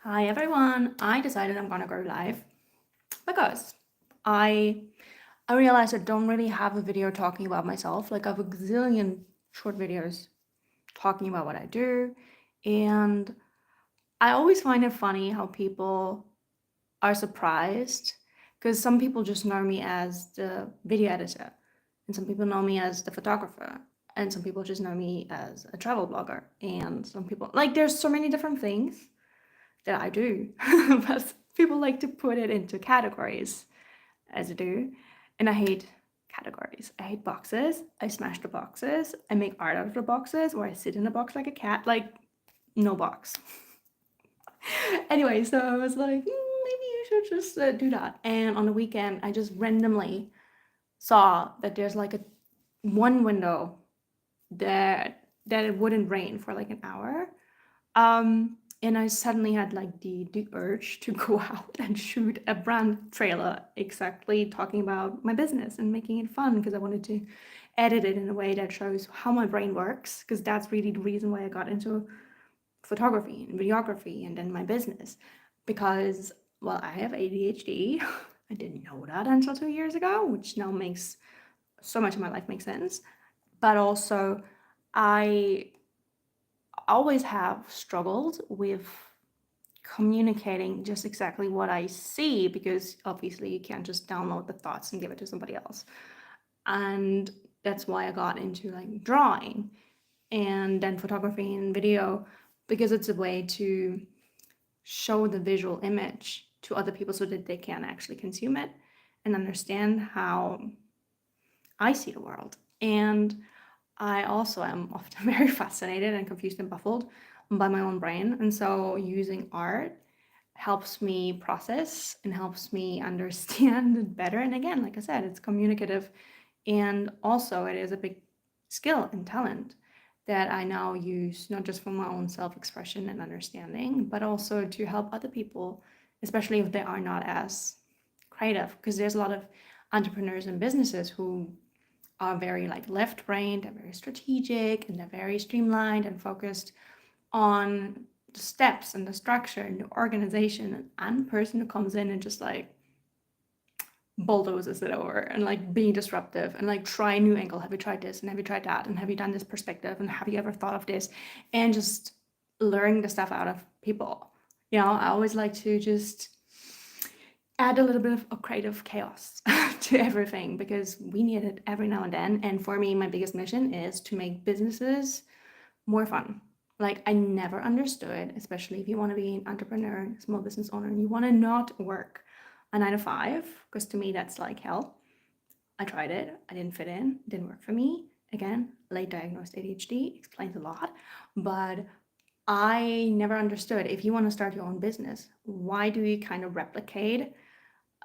Hi everyone. I decided I'm gonna go live because I I realized I don't really have a video talking about myself. Like I have a gazillion short videos talking about what I do, and I always find it funny how people are surprised because some people just know me as the video editor, and some people know me as the photographer, and some people just know me as a travel blogger, and some people like there's so many different things that I do, but people like to put it into categories as I do. And I hate categories. I hate boxes. I smash the boxes. I make art out of the boxes, or I sit in a box like a cat. Like, no box. Anyway, so I was like, maybe you should just do that. And on the weekend, I just randomly saw that there's like a one window that it wouldn't rain for like an hour. And I suddenly had like the urge to go out and shoot a brand trailer exactly talking about my business and making it fun because I wanted to edit it in a way that shows how my brain works because that's really the reason why I got into photography and videography and then my business because well I have ADHD. I didn't know that until 2 years ago, which now makes so much of my life make sense. But also I always have struggled with communicating just exactly what I see because obviously you can't just download the thoughts and give it to somebody else. And that's why I got into like drawing and then photography and video because it's a way to show the visual image to other people so that they can actually consume it and understand how I see the world. And I also am often very fascinated and confused and baffled by my own brain. And so using art helps me process and helps me understand it better. And again, like I said, it's communicative. And also, it is a big skill and talent that I now use, not just for my own self expression and understanding, but also to help other people, especially if they are not as creative. Because there's a lot of entrepreneurs and businesses who are very like left brained, they're very strategic, and they're very streamlined and focused on the steps and the structure and the organization. And I'm the person who comes in and just like bulldozes it over and like being disruptive and like try a new angle. Have you tried this? And have you tried that? And have you done this perspective? And have you ever thought of this? And just learning the stuff out of people. You know, I always like to just add a little bit of creative chaos to everything because we need it every now and then. And for me, my biggest mission is to make businesses more fun. Like I never understood, especially if you want to be an entrepreneur, small business owner, and you want to not work a 9 to 5, because to me that's like hell. I tried it, I didn't fit in, didn't work for me. Again, late diagnosed ADHD explains a lot, but I never understood if you want to start your own business, why do you kind of replicate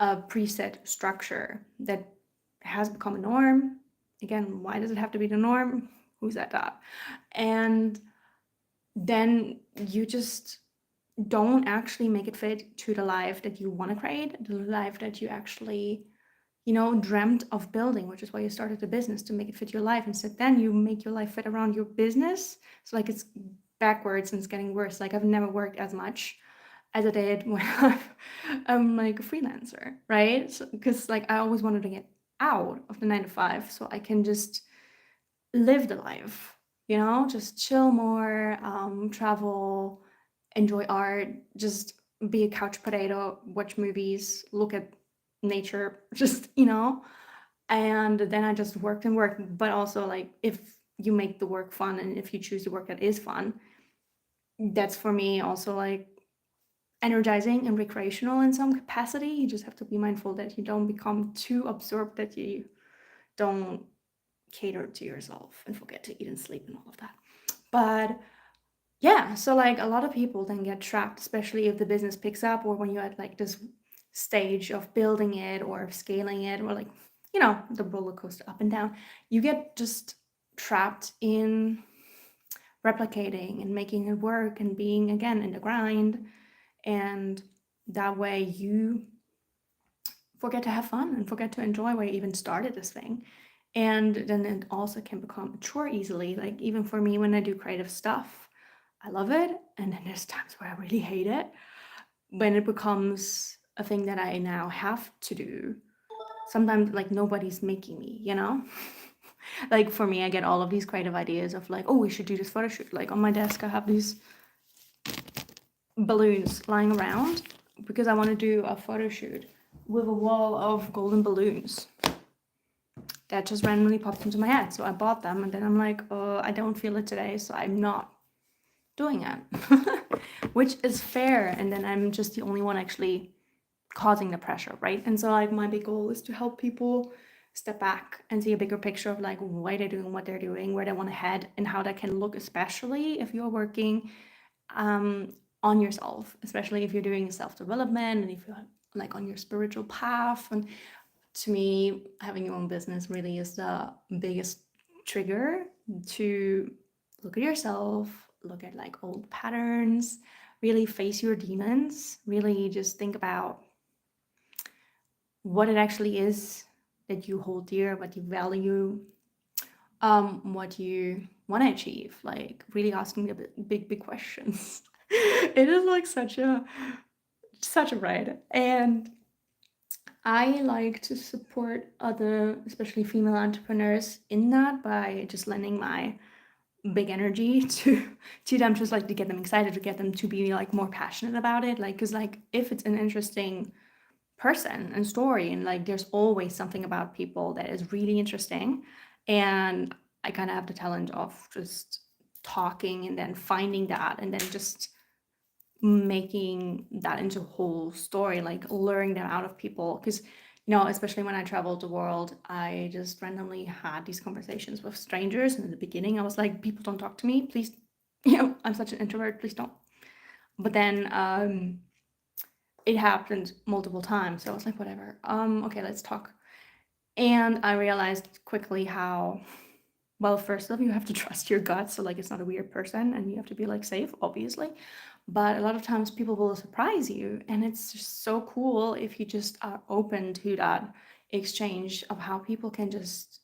a preset structure that has become a norm? Again, why does it have to be the norm? Who's that top? And then you just don't actually make it fit to the life that you want to create, the life that you actually, dreamt of building, which is why you started the business to make it fit your life. Instead, then you make your life fit around your business. So like it's backwards and it's getting worse. Like I've never worked as much as I did when I'm like a freelancer, right? Because like I always wanted to get out of the 9 to 5 so I can just live the life, just chill more, travel, enjoy art, just be a couch potato, watch movies, look at nature, just, and then I just worked and worked. But also, like, if you make the work fun and if you choose the work that is fun, that's for me also like energizing and recreational in some capacity. You just have to be mindful that you don't become too absorbed that you don't cater to yourself and forget to eat and sleep and all of that. But yeah, so like a lot of people then get trapped, especially if the business picks up or when you're at like this stage of building it or scaling it or like, the roller coaster up and down. You get just trapped in replicating and making it work and being again in the grind. And that way you forget to have fun and forget to enjoy why you even started this thing. And then it also can become a chore easily. Like even for me, when I do creative stuff, I love it. And then there's times where I really hate it. when it becomes a thing that I now have to do, sometimes like nobody's making me, you know? Like for me, I get all of these creative ideas of like, oh, we should do this photo shoot. Like on my desk, I have these balloons lying around because I want to do a photo shoot with a wall of golden balloons. That just randomly popped into my head. So I bought them and then I'm like, I don't feel it today, so I'm not doing it. Which is fair. And then I'm just the only one actually causing the pressure, right? And so like my big goal is to help people step back and see a bigger picture of like why they're doing what they're doing, where they want to head, and how that can look, especially if you're working on yourself, especially if you're doing self-development and if you're like on your spiritual path. And to me, having your own business really is the biggest trigger to look at yourself, look at like old patterns, really face your demons, really just think about what it actually is that you hold dear, what you value, what you want to achieve, like really asking the big questions. It is like such a ride. And I like to support other, especially female entrepreneurs in that by just lending my big energy to them, just like to get them excited, to get them to be like more passionate about it. Like, because like if it's an interesting person and story, and like there's always something about people that is really interesting, and I kind of have the talent of just talking and then finding that and then just making that into a whole story, like luring them out of people. Because especially when I traveled the world, I just randomly had these conversations with strangers, and in the beginning I was like, people don't talk to me, please. I'm such an introvert, please don't. But then it happened multiple times, so I was like, whatever, okay, let's talk. And I realized quickly how, well, first off, you have to trust your gut, so like it's not a weird person, and you have to be like safe, obviously. But a lot of times people will surprise you, and it's just so cool if you just are open to that exchange of how people can just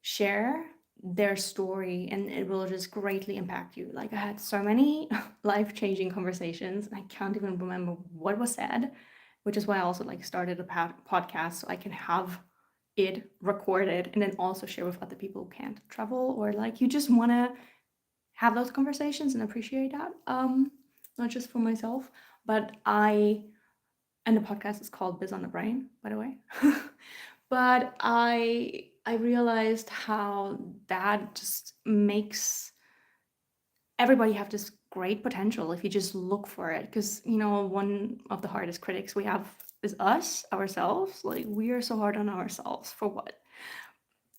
share their story, and it will just greatly impact you. Like I had so many life-changing conversations, and I can't even remember what was said, which is why I also like started a podcast, so I can have it recorded and then also share with other people who can't travel, or like you just want to have those conversations and appreciate that. Not just for myself, but and the podcast is called Biz on the Brain, by the way. But I realized how that just makes everybody have this great potential if you just look for it. Because one of the hardest critics we have is us, ourselves. Like we are so hard on ourselves for what?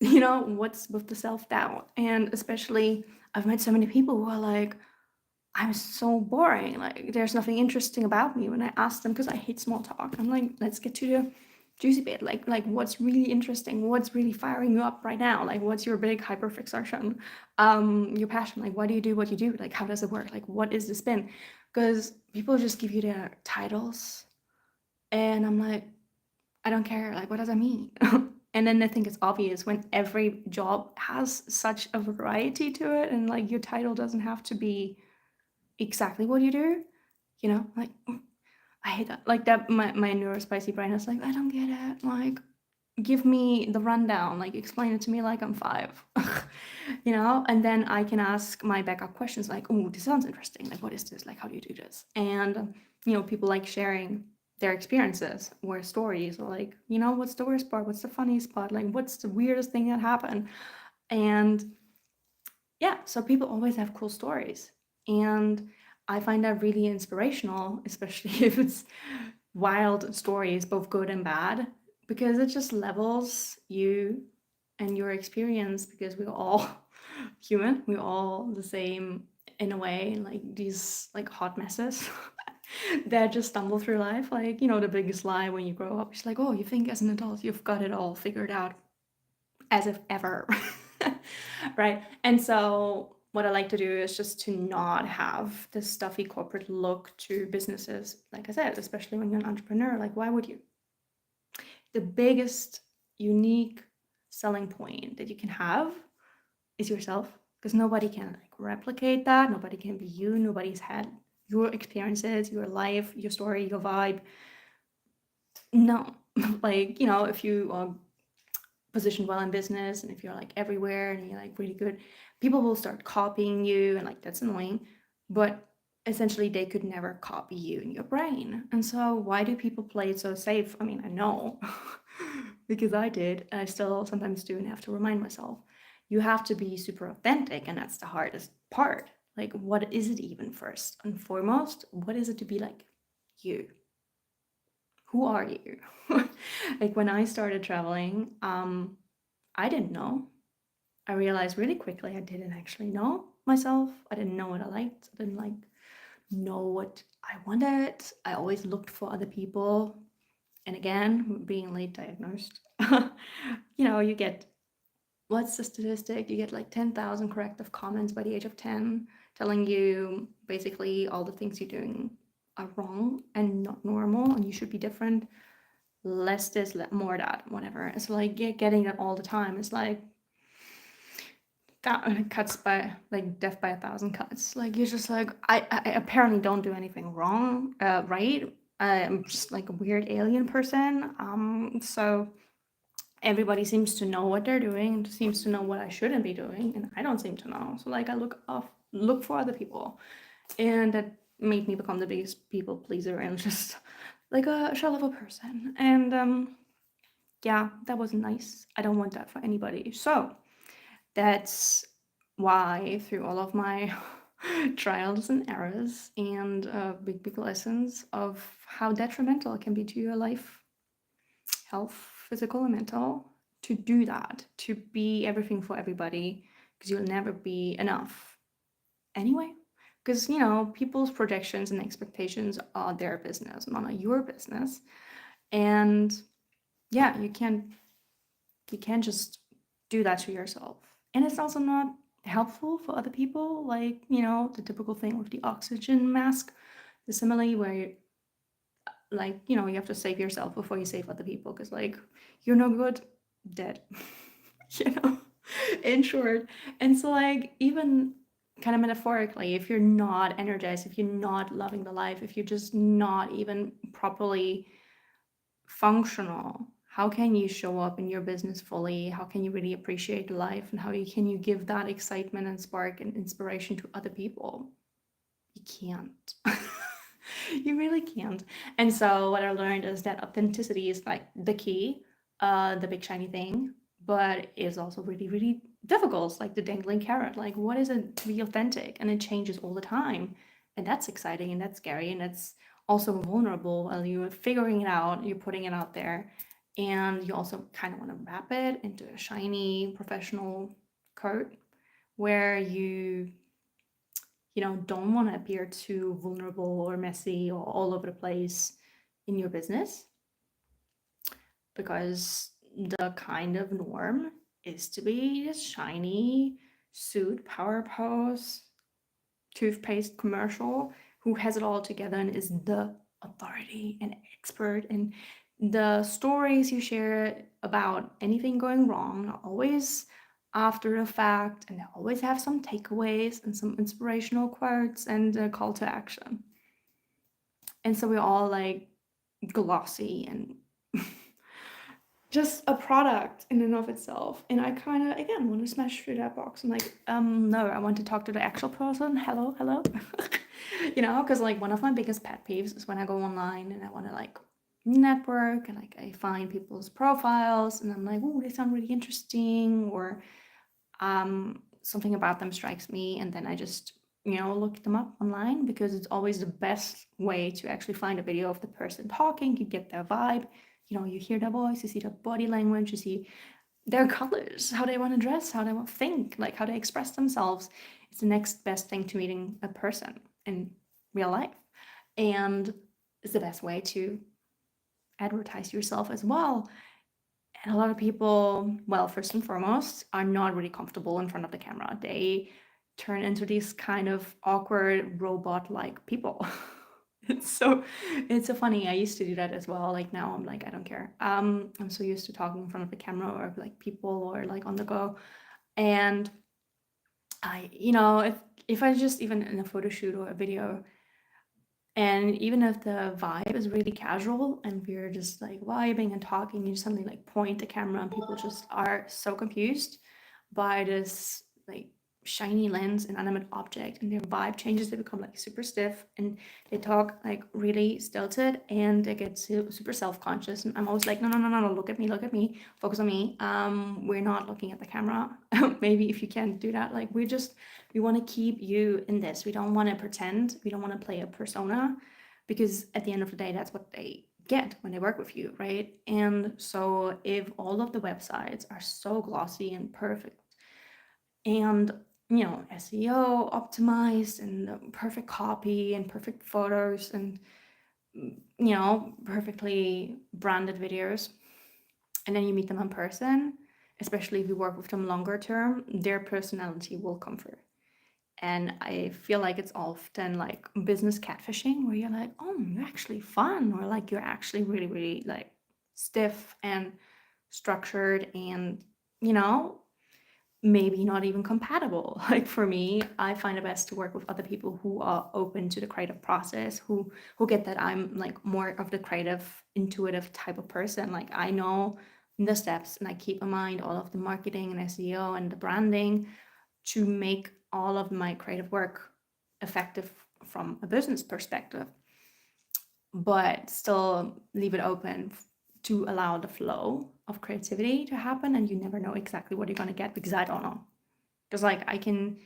What's with the self-doubt? And especially I've met so many people who are like, I'm so boring. Like, there's nothing interesting about me. When I ask them, because I hate small talk, I'm like, let's get to the juicy bit. Like what's really interesting? What's really firing you up right now? Like, what's your big hyperfixation? Your passion? Like, why do you do what you do? Like, how does it work? Like, what is the spin? Because people just give you their titles, and I'm like, I don't care. Like, what does that mean? And then I think it's obvious when every job has such a variety to it, and like your title doesn't have to be exactly what you do, like I hate that. Like that my neurospicy brain is like, I don't get it. Like, give me the rundown, like explain it to me like I'm five. And then I can ask my backup questions like, oh, this sounds interesting. Like, what is this? Like, how do you do this? And people like sharing their experiences or stories, or like, what's the worst part? What's the funniest part? Like, what's the weirdest thing that happened? And yeah, so people always have cool stories. And I find that really inspirational, especially if it's wild stories, both good and bad, because it just levels you and your experience, because we're all human, we're all the same in a way, like these like hot messes that just stumble through life. Like, the biggest lie when you grow up is like, oh, you think as an adult you've got it all figured out, as if ever. Right. And so what I like to do is just to not have this stuffy corporate look to businesses. Like I said, especially when you're an entrepreneur, like why would you? The biggest unique selling point that you can have is yourself, because nobody can like replicate that. Nobody can be you. Nobody's had your experiences, your life, your story, your vibe. No, like, if you are positioned well in business and if you're like everywhere and you're like really good, people will start copying you, and like that's annoying. But essentially, they could never copy you in your brain. And so, why do people play it so safe? I mean, I know because I did, and I still sometimes do, and have to remind myself. You have to be super authentic, and that's the hardest part. Like, what is it even first and foremost? What is it to be like you? Who are you? Like when I started traveling, I didn't know. I realized really quickly I didn't actually know myself. I didn't know what I liked. I didn't like know what I wanted. I always looked for other people. And again, being late diagnosed, you get, what's the statistic? You get like 10,000 corrective comments by the age of 10 telling you basically all the things you're doing are wrong and not normal and you should be different. Less this, more that, whatever. It's like getting that all the time. It's like that cuts by like death by a thousand cuts. Like you're just like I apparently don't do anything wrong, right? I'm just like a weird alien person. So everybody seems to know what they're doing and seems to know what I shouldn't be doing, and I don't seem to know. So like I look for other people, and that made me become the biggest people pleaser and just like a shell of a person. And yeah, that wasn't nice. I don't want that for anybody. So that's why, through all of my trials and errors and big lessons of how detrimental it can be to your life, health, physical and mental, to do that, to be everything for everybody, because you'll never be enough anyway. Because, people's projections and expectations are their business, not your business. And yeah, you can't just do that to yourself. And it's also not helpful for other people, like, the typical thing with the oxygen mask, the simile where you have to save yourself before you save other people, because like you're no good, dead. you know, in short. And so like even kind of metaphorically, if you're not energized, if you're not loving the life, if you're just not even properly functional, how can you show up in your business fully? How can you really appreciate life? And can you give that excitement and spark and inspiration to other people? You can't. You really can't. And so what I learned is that authenticity is like the key, the big shiny thing, but it's also really, really difficult. It's like the dangling carrot. Like, what is it to be authentic? And it changes all the time. And that's exciting and that's scary and that's also vulnerable while you're figuring it out, you're putting it out there. And you also kind of want to wrap it into a shiny professional coat where you don't want to appear too vulnerable or messy or all over the place in your business, because the kind of norm is to be this shiny suit, power pose, toothpaste commercial who has it all together and is the authority and expert. And the stories you share about anything going wrong are always after the fact, and they always have some takeaways and some inspirational quotes and a call to action. And so we're all like glossy and just a product in and of itself. And I kind of, again, want to smash through that box. I'm like, no, I want to talk to the actual person. Hello. Because like one of my biggest pet peeves is when I go online and I want to like network and like I find people's profiles and I'm like, oh, they sound really interesting, or something about them strikes me, and then I just look them up online, because it's always the best way to actually find a video of the person talking. You get their vibe, you hear their voice, you see their body language, you see their colors, how they want to dress, how they want to think, like how they express themselves. It's the next best thing to meeting a person in real life, and it's the best way to advertise yourself as well. And a lot of people, well, first and foremost, are not really comfortable in front of the camera. They turn into these kind of awkward robot-like people. It's so funny. I used to do that as well. Like now I'm like, I don't care. I'm so used to talking in front of the camera or like people or like on the go. And if I just even in a photo shoot or a video, And even if the vibe is really casual and we're just like vibing and talking, you suddenly like point the camera and people just are so confused by this like shiny lens and animate object, and their vibe changes. They become like super stiff and they talk like really stilted and they get super self-conscious. And I'm always like, no, no, no, no, no, look at me, focus on me. We're not looking at the camera. Maybe if you can't do that, like we want to keep you in this. We don't want to pretend. We don't want to play a persona, because at the end of the day, that's what they get when they work with you, right? And so if all of the websites are so glossy and perfect and SEO optimized and perfect copy and perfect photos and perfectly branded videos, and then you meet them in person, especially if you work with them longer term, their personality will come through. And I feel like it's often like business catfishing, where you're like, oh, you're actually fun, or like you're actually really, really like stiff and structured and, you know, maybe not even compatible. Like for me, I find it best to work with other people who are open to the creative process, who get that I'm like more of the creative, intuitive type of person. Like I know the steps and I keep in mind all of the marketing and SEO and the branding to make all of my creative work effective from a business perspective, but still leave it open to allow the flow of creativity to happen. And you never know exactly what you're going to get, because I don't know. Because like I can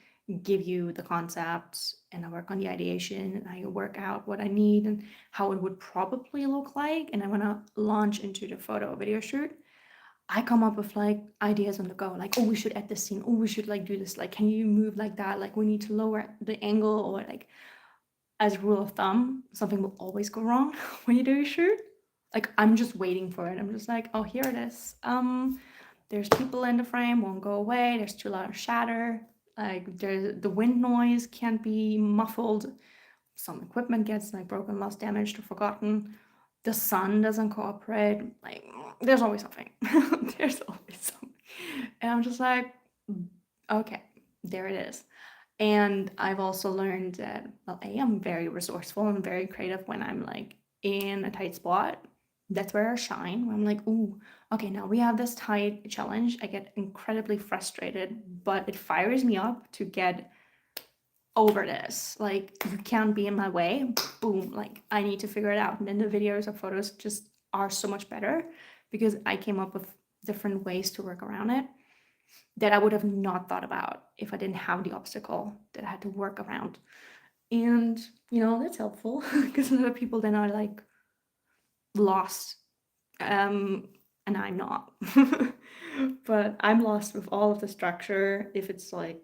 give you the concept and I work on the ideation and I work out what I need and how it would probably look like, and I want to launch into the photo video shoot. I come up with like ideas on the go, like, oh, we should add this scene, oh, we should like do this, like, can you move like that, like we need to lower the angle, or like, as a rule of thumb, something will always go wrong when you do a shoot. Like I'm just waiting for it. I'm just like, oh, here it is. There's people in the frame, won't go away. There's too loud of shatter. Like there's the wind noise can't be muffled. Some equipment gets like broken, lost, damaged, or forgotten. The sun doesn't cooperate. Like there's always something. There's always something. And I'm just like, okay, there it is. And I've also learned that, well, I'm very resourceful and very creative when I'm like in a tight spot. That's where I shine. Where I'm like, ooh, okay, now we have this tight challenge. I get incredibly frustrated, but it fires me up to get over this. Like, you can't be in my way. Boom. Like, I need to figure it out. And then the videos or photos just are so much better because I came up with different ways to work around it that I would have not thought about if I didn't have the obstacle that I had to work around. And, that's helpful because a lot of people then are like lost. And I'm not. But I'm lost with all of the structure if it's like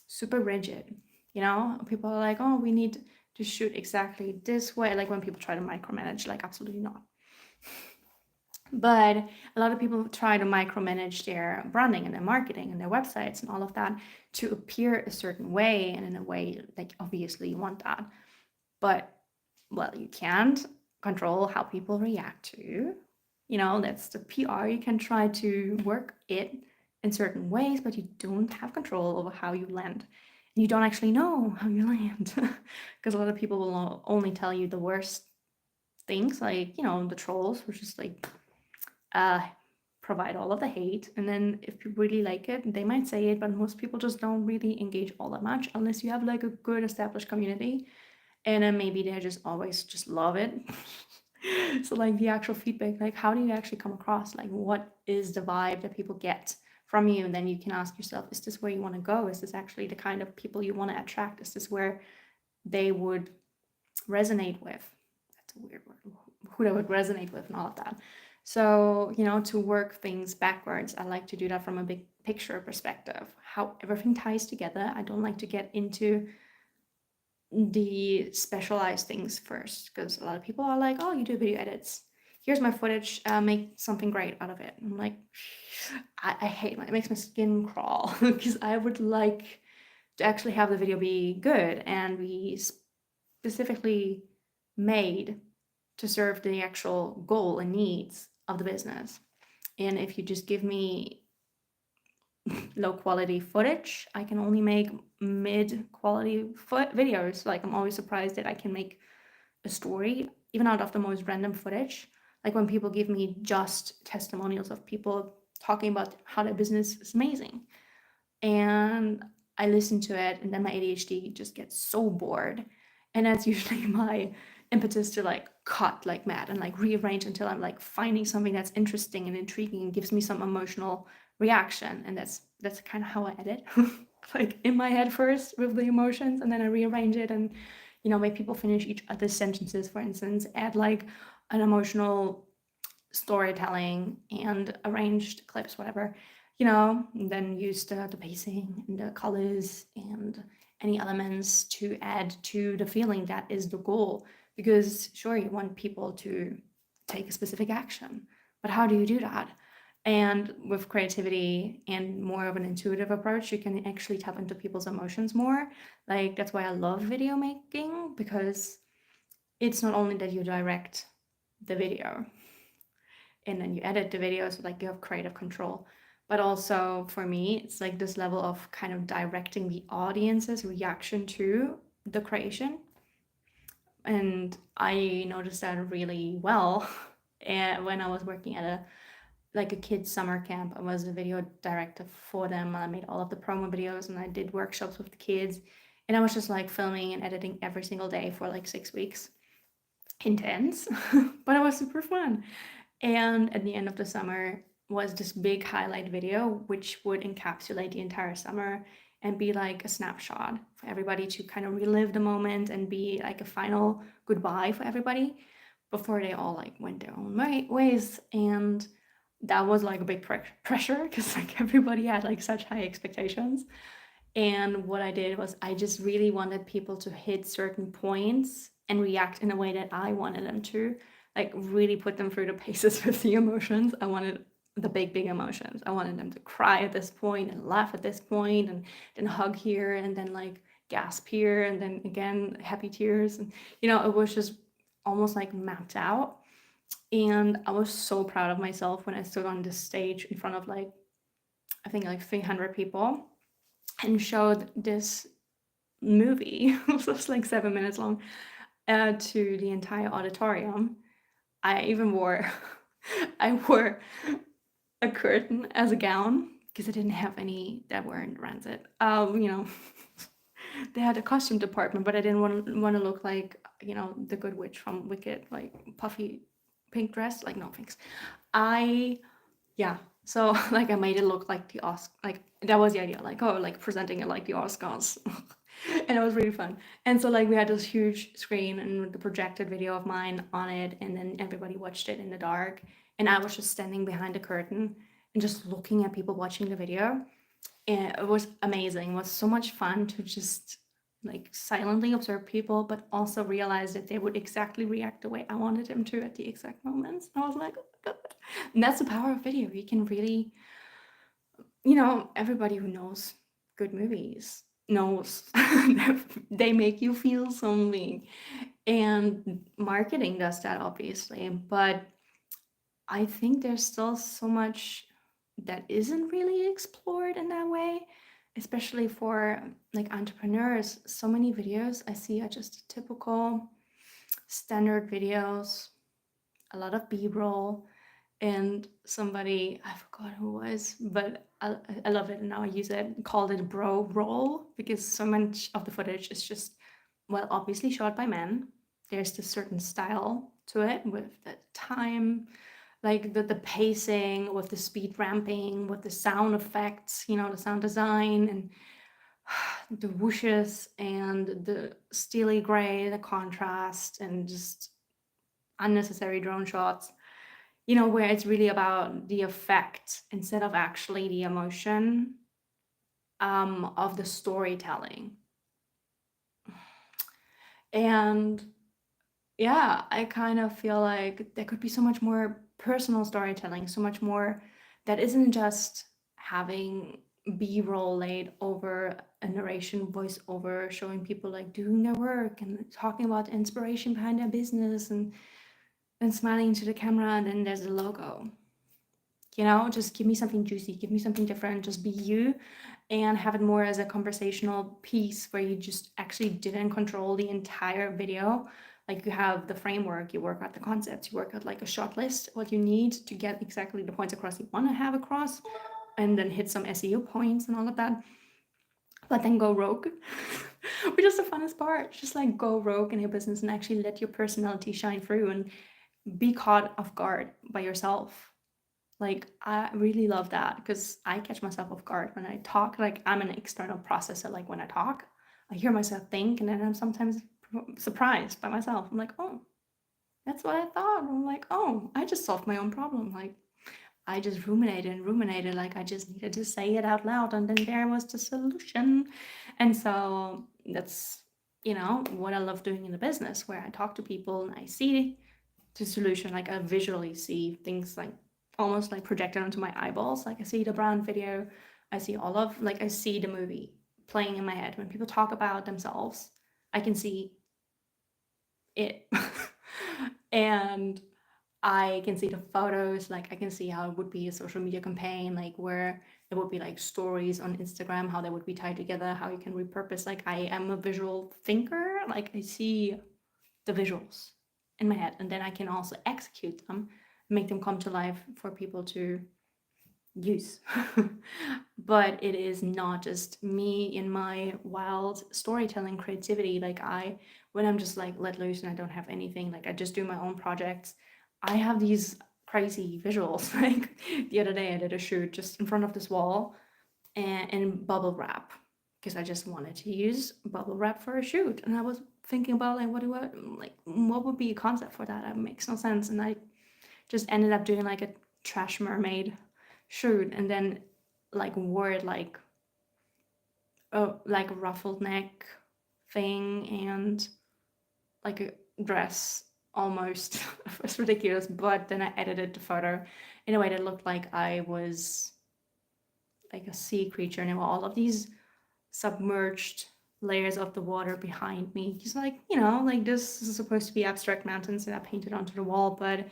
super rigid. People are like, oh, we need to shoot exactly this way. Like when people try to micromanage, like, absolutely not. But a lot of people try to micromanage their branding and their marketing and their websites and all of that to appear a certain way, and in a way, like, obviously you want that. But, well, you can't control how people react to. That's the PR. You can try to work it in certain ways, but you don't have control over how you land. And you don't actually know how you land. Because a lot of people will only tell you the worst things, like, the trolls, which is like, provide all of the hate, and then if you really like it, they might say it, but most people just don't really engage all that much unless you have like a good established community, and then maybe they just always just love it. So like the actual feedback, like how do you actually come across, like what is the vibe that people get from you, and then you can ask yourself, is this where you want to go? Is this actually the kind of people you want to attract? Is this where they would resonate with? That's a weird word. Who they would resonate with and all of that. So, to work things backwards, I like to do that from a big picture perspective, how everything ties together. I don't like to get into the specialized things first, because a lot of people are like, oh, you do video edits. Here's my footage, make something great out of it. I'm like, I hate it. It makes my skin crawl because I would like to actually have the video be good and be specifically made to serve the actual goal and needs of the business. And if you just give me low quality footage, I can only make mid quality videos. Like, I'm always surprised that I can make a story, even out of the most random footage. Like when people give me just testimonials of people talking about how their business is amazing. And I listen to it, and then my ADHD just gets so bored. And that's usually my impetus to like cut like mad and like rearrange until I'm like finding something that's interesting and intriguing and gives me some emotional reaction. And that's kind of how I edit. Like in my head first with the emotions, and then I rearrange it and make people finish each other's sentences, for instance, add like an emotional storytelling and arranged clips, whatever, and then use the pacing and the colors and any elements to add to the feeling. That is the goal. Because sure, you want people to take a specific action, but how do you do that? And with creativity and more of an intuitive approach, you can actually tap into people's emotions more. Like, that's why I love video making, because it's not only that you direct the video and then you edit the video, so like you have creative control, but also for me, it's like this level of kind of directing the audience's reaction to the creation. And I noticed that really well. And when I was working at a kids summer camp, I was a video director for them, and I made all of the promo videos, and I did workshops with the kids, and I was just like filming and editing every single day for like 6 weeks. Intense, but it was super fun. And at the end of the summer was this big highlight video, which would encapsulate the entire summer and be like a snapshot for everybody to kind of relive the moment and be like a final goodbye for everybody before they all like went their own ways. And that was like a big pressure, because like everybody had like such high expectations. And what I did was I just really wanted people to hit certain points and react in a way that I wanted them to, like really put them through the paces with the emotions. I wanted the big emotions. I wanted them to cry at this point and laugh at this point and then hug here and then like gasp here and then again happy tears. And it was just almost like mapped out. And I was so proud of myself when I stood on this stage in front of like, I think like 300 people and showed this movie, which was like 7 minutes long, to the entire auditorium. I even wore, I wore a curtain as a gown because I didn't have any that weren't rancid. They had a costume department, but I didn't want to look like the good witch from Wicked, like puffy pink dress. Like, no thanks. Yeah. So like I made it look like the Oscar, like that was the idea, like, oh, like presenting it like the Oscars. And it was really fun. And so like we had this huge screen and the projected video of mine on it, and then everybody watched it in the dark. And I was just standing behind the curtain and just looking at people watching the video. And it was amazing. It was so much fun to just like silently observe people, but also realize that they would exactly react the way I wanted them to at the exact moments. I was like, oh my God. And that's the power of video. You can really, everybody who knows good movies knows they make you feel something. And marketing does that, obviously. But I think there's still so much that isn't really explored in that way, especially for like entrepreneurs. So many videos I see are just typical standard videos, a lot of B-roll, and somebody, I forgot who it was, but I love it and now I use it, called it bro roll, because so much of the footage is just, well, obviously shot by men. There's this certain style to it with the time, like the pacing, with the speed ramping, with the sound effects, the sound design, and the whooshes and the steely gray, the contrast, and just unnecessary drone shots, where it's really about the effect instead of actually the emotion of the storytelling. And yeah, I kind of feel like there could be so much more personal storytelling, so much more that isn't just having B-roll laid over a narration voiceover showing people like doing their work and talking about the inspiration behind their business and smiling into the camera, and then there's the logo. Just give me something juicy, give me something different, just be you, and have it more as a conversational piece where you just actually didn't control the entire video. Like you have the framework, you work out the concepts, you work out like a short list, what you need to get exactly the points across you want to have across, and then hit some SEO points and all of that. But then go rogue, which is the funnest part. Just like go rogue in your business and actually let your personality shine through and be caught off guard by yourself. Like I really love that because I catch myself off guard when I talk. Like I'm an external processor. Like when I talk, I hear myself think, and then I'm sometimes surprised by myself. I'm like, oh, that's what I thought. I'm like, oh, I just solved my own problem. Like I just ruminated and ruminated. Like I just needed to say it out loud, and then there was the solution. And so that's, what I love doing in the business, where I talk to people and I see the solution. Like I visually see things like almost like projected onto my eyeballs. Like I see the brand video, I see I see the movie playing in my head. When people talk about themselves, I can see it. And I can see the photos, like I can see how it would be a social media campaign, like where it would be like stories on Instagram, how they would be tied together, how you can repurpose. Like I am a visual thinker, like I see the visuals in my head, and then I can also execute them, make them come to life for people to use. But it is not just me in my wild storytelling creativity. Like when I'm just like let loose and I don't have anything, like I just do my own projects, I have these crazy visuals. Like the other day I did a shoot just in front of this wall and bubble wrap, because I just wanted to use bubble wrap for a shoot, and I was thinking about like what would be a concept for that. It makes no sense, and I just ended up doing like a trash mermaid shoot, and then like wore it like a ruffled neck thing and like a dress almost. It was ridiculous, but then I edited the photo in a way that looked like I was like a sea creature, and there were all of these submerged layers of the water behind me. Just like, like this is supposed to be abstract mountains that I painted onto the wall, but it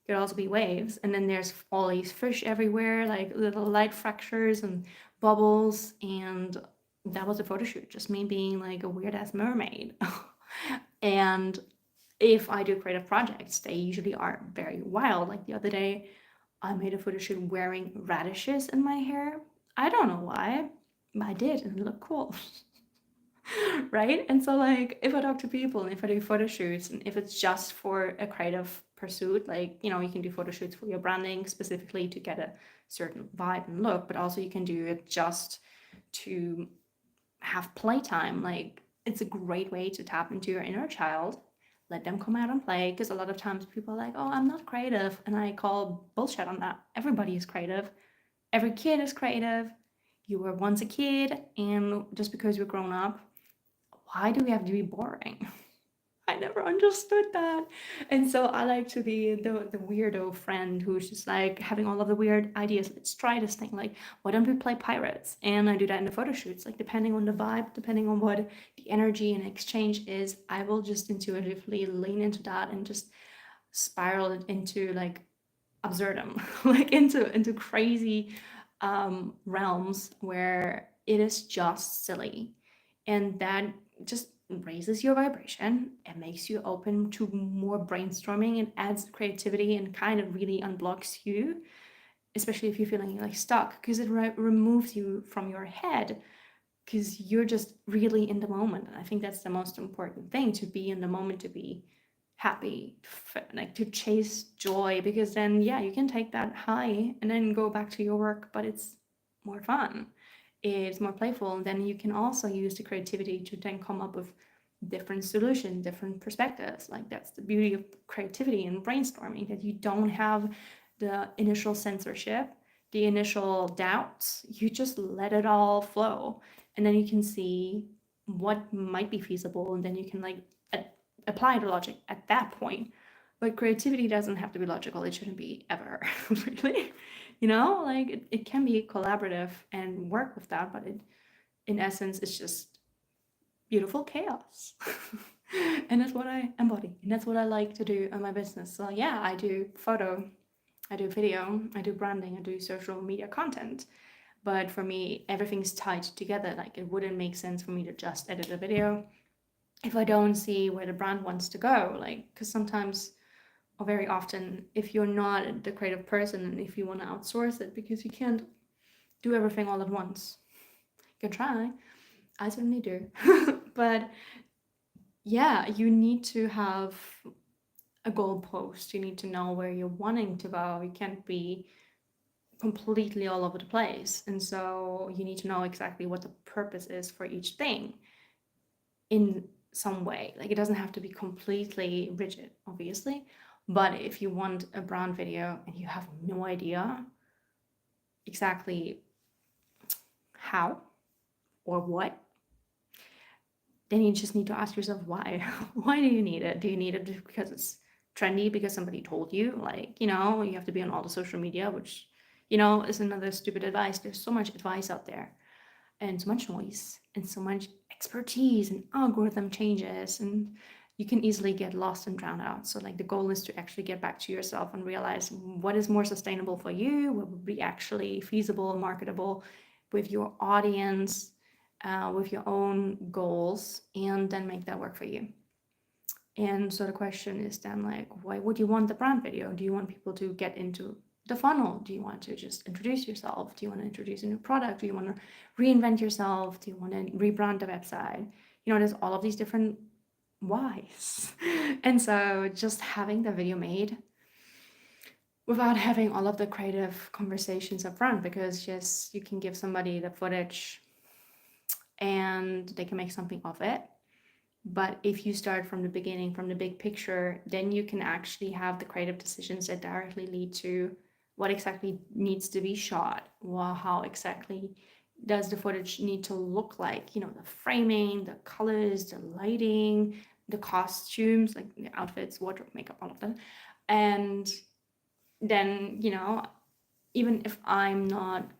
could also be waves. And then there's all these fish everywhere, like little light fractures and bubbles. And that was a photo shoot, just me being like a weird ass mermaid. And if I do creative projects, they usually are very wild. Like the other day, I made a photo shoot wearing radishes in my hair. I don't know why, but I did, and it looked cool. Right? And so, like, if I talk to people and if I do photo shoots, and if it's just for a creative pursuit, like, you can do photo shoots for your branding specifically to get a certain vibe and look, but also you can do it just to have playtime. Like, it's a great way to tap into your inner child, let them come out and play. Because a lot of times people are like, oh, I'm not creative. And I call bullshit on that. Everybody is creative. Every kid is creative. You were once a kid, and just because you're grown up, why do we have to be boring? I never understood that. And so I like to be the weirdo friend who's just like having all of the weird ideas. Let's try this thing. Like, why don't we play pirates? And I do that in the photo shoots. Like, depending on the vibe, depending on what the energy and exchange is, I will just intuitively lean into that and just spiral it into like absurdum, like into crazy realms where it is just silly. And that just raises your vibration and makes you open to more brainstorming and adds creativity and kind of really unblocks you, especially if you're feeling like stuck, because it removes you from your head, because you're just really in the moment. And I think that's the most important thing, to be in the moment, to be happy, like to chase joy, because then, yeah, you can take that high and then go back to your work, but it's more fun, it's more playful. And then you can also use the creativity to then come up with different solutions, different perspectives. Like that's the beauty of creativity and brainstorming, that you don't have the initial censorship, the initial doubts. You just let it all flow, and then you can see what might be feasible, and then you can like apply the logic at that point. But creativity doesn't have to be logical. It shouldn't be ever, really. Like it can be collaborative and work with that, but in essence, it's just beautiful chaos. And that's what I embody, and that's what I like to do in my business. So yeah, I do photo, I do video, I do branding, I do social media content. But for me, everything's tied together. Like it wouldn't make sense for me to just edit a video if I don't see where the brand wants to go. Like, because sometimes or very often, if you're not the creative person and if you want to outsource it because you can't do everything all at once, you can try. I certainly do. But yeah, you need to have a goalpost. You need to know where you're wanting to go. You can't be completely all over the place. And so you need to know exactly what the purpose is for each thing in some way. Like, it doesn't have to be completely rigid, obviously. But if you want a brand video and you have no idea exactly how or what, then you just need to ask yourself why. Why do you need it? Do you need it because it's trendy, because somebody told you, like, you have to be on all the social media, which, is another stupid advice. There's so much advice out there and so much noise and so much expertise and algorithm changes, and you can easily get lost and drown out. So like the goal is to actually get back to yourself and realize what is more sustainable for you, what would be actually feasible, marketable with your audience, with your own goals, and then make that work for you. And so the question is then, like, why would you want the brand video? Do you want people to get into the funnel? Do you want to just introduce yourself? Do you want to introduce a new product? Do you want to reinvent yourself? Do you want to rebrand the website? There's all of these different whys. And so just having the video made without having all of the creative conversations up front, because yes, you can give somebody the footage and they can make something of it. But if you start from the beginning, from the big picture, then you can actually have the creative decisions that directly lead to what exactly needs to be shot. Well, how exactly does the footage need to look like? The framing, the colors, the lighting, the costumes, like the outfits, wardrobe, makeup, all of that. And then, even if I'm not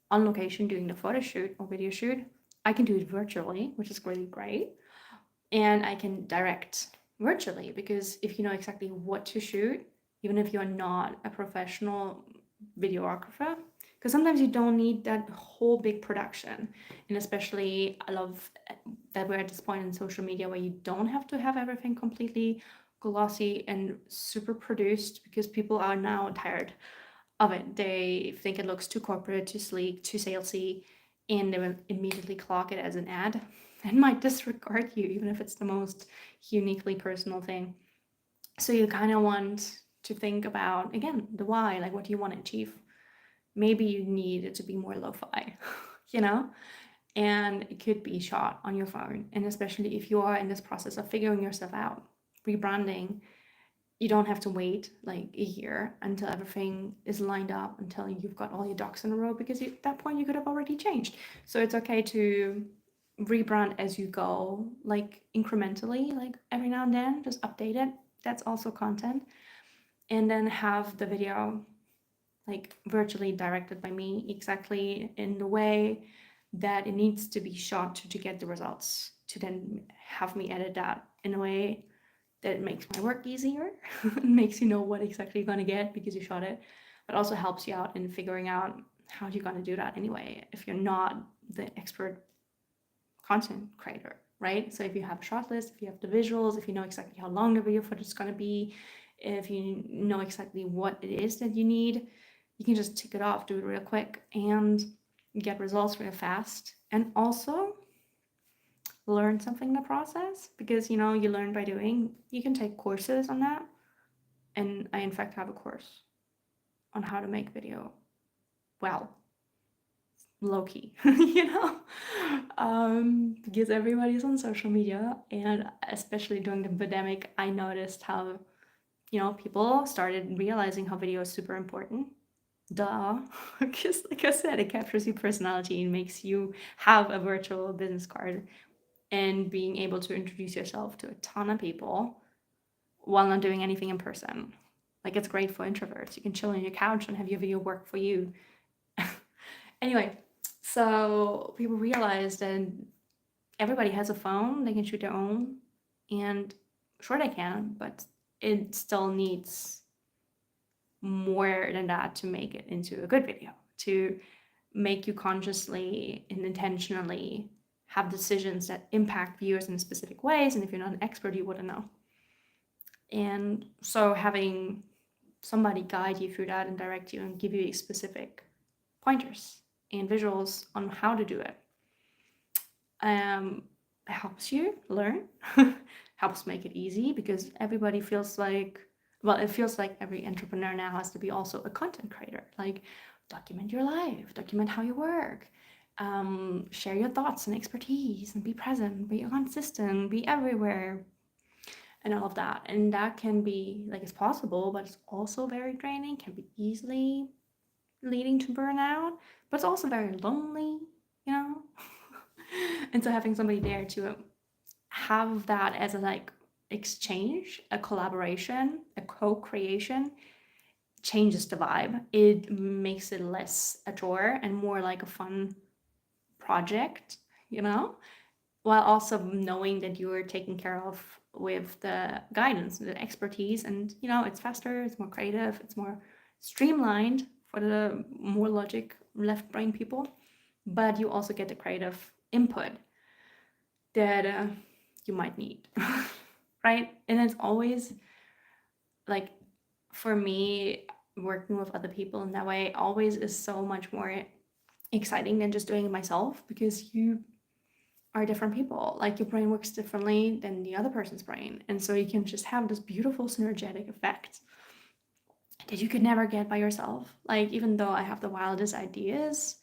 on location doing the photo shoot or video shoot, I can do it virtually, which is really great. And I can direct virtually, because if you know exactly what to shoot, even if you're not a professional videographer, because sometimes you don't need that whole big production. And especially, I love that we're at this point in social media where you don't have to have everything completely glossy and super produced, because people are now tired of it. They think it looks too corporate, too sleek, too salesy, and they will immediately clock it as an ad and might disregard you, even if it's the most uniquely personal thing. So you kind of want to think about, again, the why, like, what do you want to achieve? Maybe you need it to be more lo-fi, you know? And it could be shot on your phone. And especially if you are in this process of figuring yourself out, rebranding, you don't have to wait like a year until everything is lined up, until you've got all your ducks in a row, because at that point you could have already changed. So it's okay to rebrand as you go, like incrementally, like every now and then, just update it. That's also content. And then have the video like virtually directed by me exactly in the way that it needs to be shot to get the results, to then have me edit that in a way that it makes my work easier, makes you know what exactly you're going to get because you shot it, but also helps you out in figuring out how you're going to do that anyway if you're not the expert content creator, right? So if you have a shot list, if you have the visuals, if you know exactly how long the video footage is going to be, if you know exactly what it is that you need, you can just tick it off, do it real quick, and get results real fast. And also learn something in the process, because you learn by doing. You can take courses on that, and I in fact have a course on how to make video well, low-key. Because everybody's on social media, and especially during the pandemic, I noticed how people started realizing how video is super important. Duh. Because like I said, it captures your personality and makes you have a virtual business card, and being able to introduce yourself to a ton of people while not doing anything in person. Like, it's great for introverts. You can chill on your couch and have your video work for you. Anyway, so people realized that everybody has a phone, they can shoot their own, and sure they can, but it still needs more than that to make it into a good video, to make you consciously and intentionally have decisions that impact viewers in specific ways. And if you're not an expert, you wouldn't know. And so having somebody guide you through that and direct you and give you specific pointers and visuals on how to do it helps you learn, helps make it easy, because everybody feels like, well, it feels like every entrepreneur now has to be also a content creator. Like, document your life, document how you work, share your thoughts and expertise, and be present, be consistent, be everywhere, and all of that. And that can be like, it's possible, but it's also very draining, can be easily leading to burnout, but it's also very lonely, you know? And so having somebody there to have that as a like exchange, a collaboration, a co-creation changes the vibe. It makes it less a chore and more like a fun project, you know, while also knowing that you're taken care of with the guidance, the expertise, and you know, it's faster, it's more creative, it's more streamlined for the more logic left brain people, but you also get the creative input that you might need. Right? And it's always like, for me, working with other people in that way always is so much more exciting than just doing it myself, because you are different people. Like, your brain works differently than the other person's brain, and so you can just have this beautiful synergetic effect that you could never get by yourself. Like, even though I have the wildest ideas,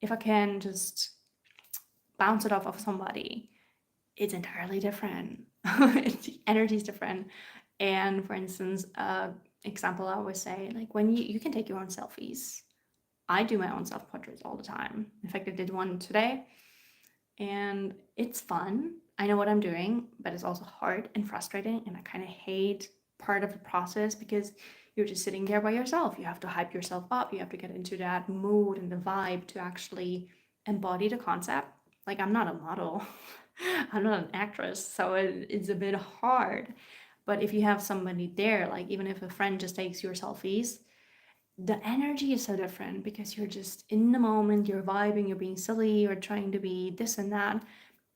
if I can just bounce it off of somebody, it's entirely different. The energy is different. And for instance, example I always say, like, when you can take your own selfies. I do my own self portraits all the time. In fact, I did one today, and it's fun. I know what I'm doing, but it's also hard and frustrating, and I kind of hate part of the process, because you're just sitting there by yourself. You have to hype yourself up. You have to get into that mood and the vibe to actually embody the concept. Like, I'm not a model. I'm not an actress, so it's a bit hard. But if you have somebody there, like, even if a friend just takes your selfies, the energy is so different, because you're just in the moment, you're vibing, you're being silly, you're trying to be this and that,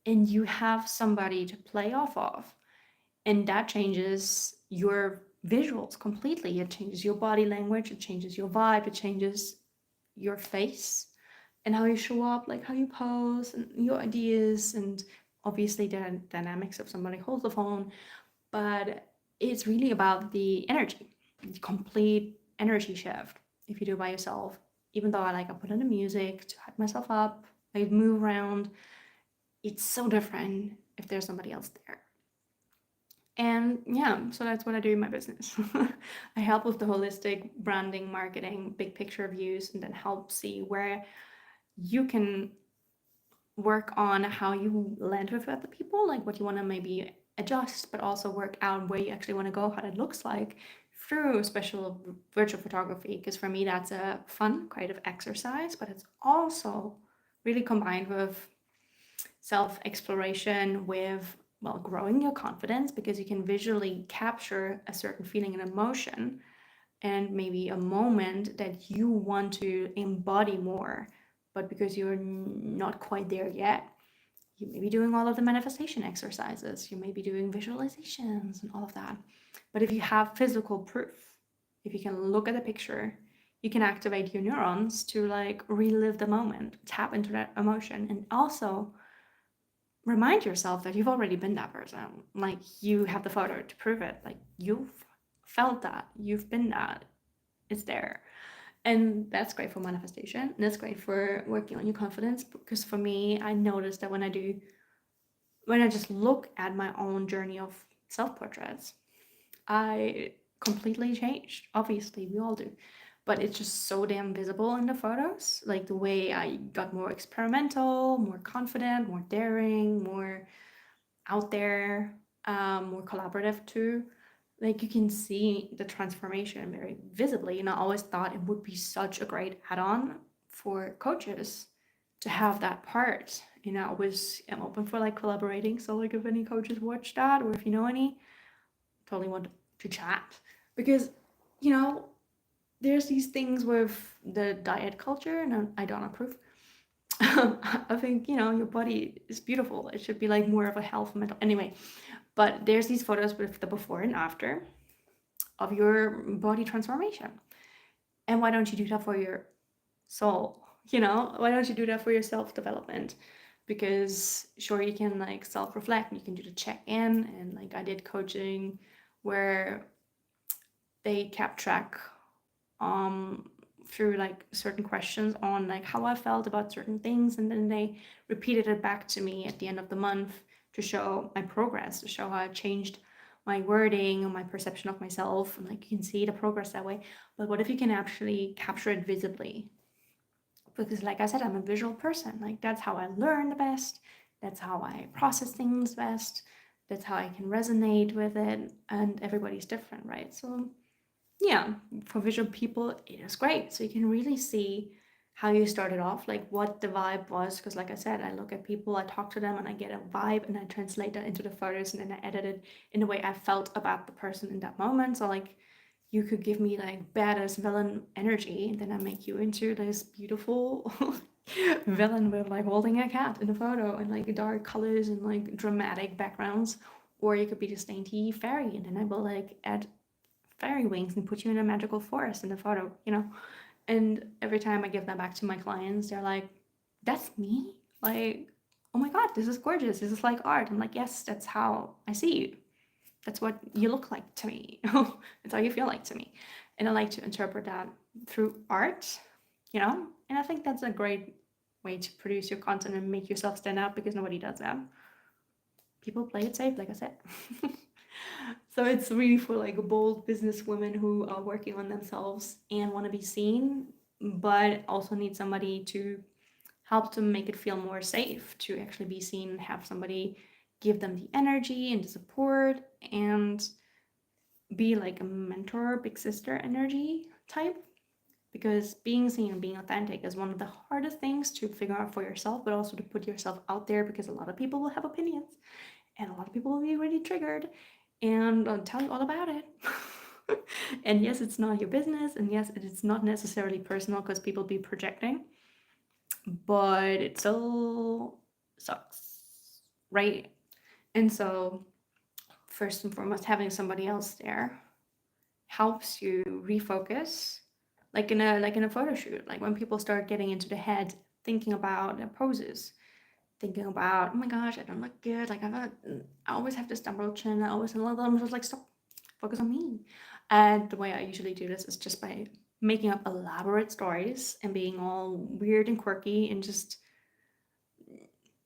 and you have somebody to play off of. And that changes your visuals completely. It changes your body language, it changes your vibe, it changes your face and how you show up, like how you pose and your ideas, and obviously the dynamics of somebody holds the phone. But it's really about the energy, the complete energy shift if you do it by yourself. Even though I put on the music to hype myself up, I move around, it's so different if there's somebody else there. And yeah, so that's what I do in my business. I help with the holistic branding, marketing, big picture views, and then help see where you can work on how you land with other people, like what you want to maybe adjust, but also work out where you actually want to go, how that looks like through special virtual photography. Because for me, that's a fun, creative exercise, but it's also really combined with self exploration, with, well, growing your confidence, because you can visually capture a certain feeling and emotion and maybe a moment that you want to embody more, but because you're not quite there yet, you may be doing all of the manifestation exercises, you may be doing visualizations and all of that. But if you have physical proof, if you can look at the picture, you can activate your neurons to relive the moment, tap into that emotion, and also remind yourself that you've already been that person. Like, you have the photo to prove it. Like, you've felt that, you've been that, it's there. And that's great for manifestation, and that's great for working on your confidence, because for me, I noticed that when I just look at my own journey of self-portraits, I completely changed. Obviously, we all do, but it's just so damn visible in the photos. Like, the way I got more experimental, more confident, more daring, more out there, more collaborative too. Like, you can see the transformation very visibly. And I always thought it would be such a great add-on for coaches to have that part. You know, I always am open for collaborating. So if any coaches watch that, or if you know any, totally want to chat. Because, you know, there's these things with the diet culture, and I don't approve, I think, your body is beautiful. It should be like more of a health mental. Anyway, but there's these photos with the before and after of your body transformation. And why don't you do that for your soul? Why don't you do that for your self development? Because sure, you can like self reflect, you can do the check in, and like I did coaching where they kept track um through like certain questions on like how I felt about certain things, and then they repeated it back to me at the end of the month to show my progress, to show how I changed my wording and my perception of myself, and like you can see the progress that way. But what if you can actually capture it visibly? Because like I said, I'm a visual person. Like that's how I learn the best, that's how I process things best, that's how I can resonate with it, and everybody's different, right? So yeah, for visual people, it is great. So you can really see how you started off, like what the vibe was. Because, like I said, I look at people, I talk to them, and I get a vibe, and I translate that into the photos, and then I edit it in the way I felt about the person in that moment. So, like, you could give me like badass villain energy, and then I make you into this beautiful villain with like holding a cat in the photo and like dark colors and like dramatic backgrounds. Or you could be this dainty fairy, and then I will like add fairy wings and put you in a magical forest in the photo. And every time I give that back to my clients, they're like, that's me? Like, oh my God, this is gorgeous. This is like art. I'm like, yes, that's how I see you. That's what you look like to me. That's how you feel like to me. And I like to interpret that through art. And I think that's a great way to produce your content and make yourself stand out, because nobody does that. People play it safe, like I said. So it's really for like bold business women who are working on themselves and want to be seen, but also need somebody to help them make it feel more safe to actually be seen, and have somebody give them the energy and the support, and be like a mentor, big sister energy type. Because being seen and being authentic is one of the hardest things to figure out for yourself, but also to put yourself out there, because a lot of people will have opinions and a lot of people will be really triggered and I'll tell you all about it. And yes, it's not your business, and yes, it's not necessarily personal because people be projecting, but it still sucks, right? And so, first and foremost, having somebody else there helps you refocus, like in a photo shoot, like when people start getting into the head, thinking about their poses, thinking about, oh my gosh, I don't look good. Like I always have this double chin. I always, I'm just like, stop, focus on me. And the way I usually do this is just by making up elaborate stories and being all weird and quirky, and just,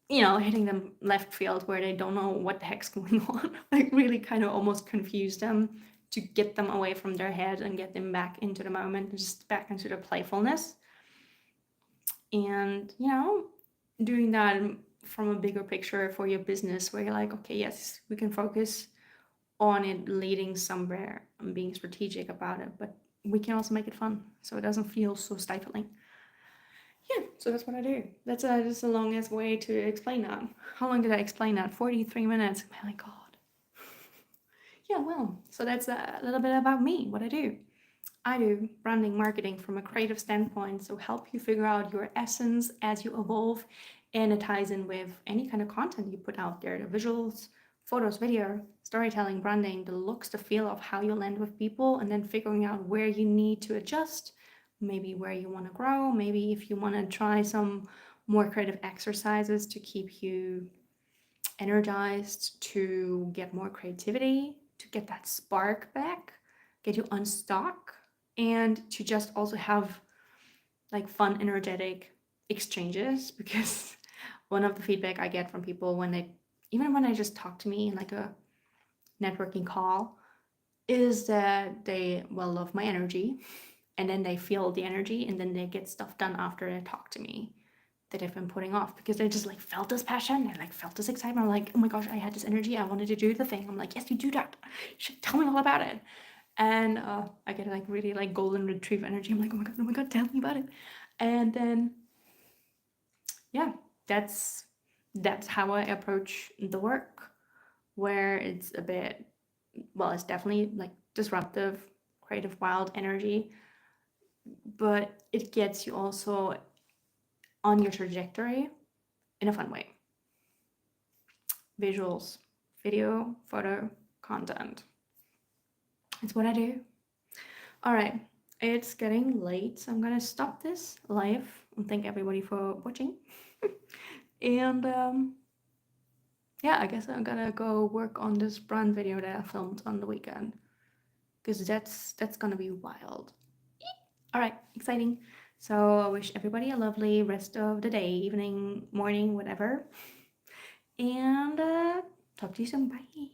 hitting them left field where they don't know what the heck's going on. Like really kind of almost confuse them to get them away from their head and get them back into the moment, and just back into the playfulness. And, doing that from a bigger picture for your business, where you're like, okay, yes, we can focus on it leading somewhere and being strategic about it, but we can also make it fun so it doesn't feel so stifling. Yeah, so that's what I do. That's just the longest way to explain that. How long did I explain that? 43 minutes. My God. Yeah, well, so that's a little bit about me, what I do. I do branding marketing from a creative standpoint, so help you figure out your essence as you evolve, and it ties in with any kind of content you put out there, the visuals, photos, video, storytelling, branding, the looks, the feel of how you land with people, and then figuring out where you need to adjust, maybe where you want to grow, maybe if you want to try some more creative exercises to keep you energized, to get more creativity, to get that spark back, get you unstuck, and to just also have like fun, energetic exchanges. Because one of the feedback I get from people even when they just talk to me in like a networking call, is that they love my energy, and then they feel the energy, and then they get stuff done after they talk to me that I've been putting off, because they just like felt this passion, they like felt this excitement. I'm like, oh my gosh, I had this energy, I wanted to do the thing. I'm like, yes, you do that, you should tell me all about it. And I get like really like golden retriever energy. I'm like, oh my god, tell me about it. And then yeah, that's how I approach the work, where it's a bit, it's definitely like disruptive, creative, wild energy, but it gets you also on your trajectory in a fun way. Visuals, video, photo, content. It's what I do. All right, it's getting late, so I'm gonna stop this live and thank everybody for watching. And yeah, I guess I'm gonna go work on this brand video that I filmed on the weekend, because that's gonna be wild. All right, exciting. So I wish everybody a lovely rest of the day, evening, morning, whatever. And talk to you soon. Bye.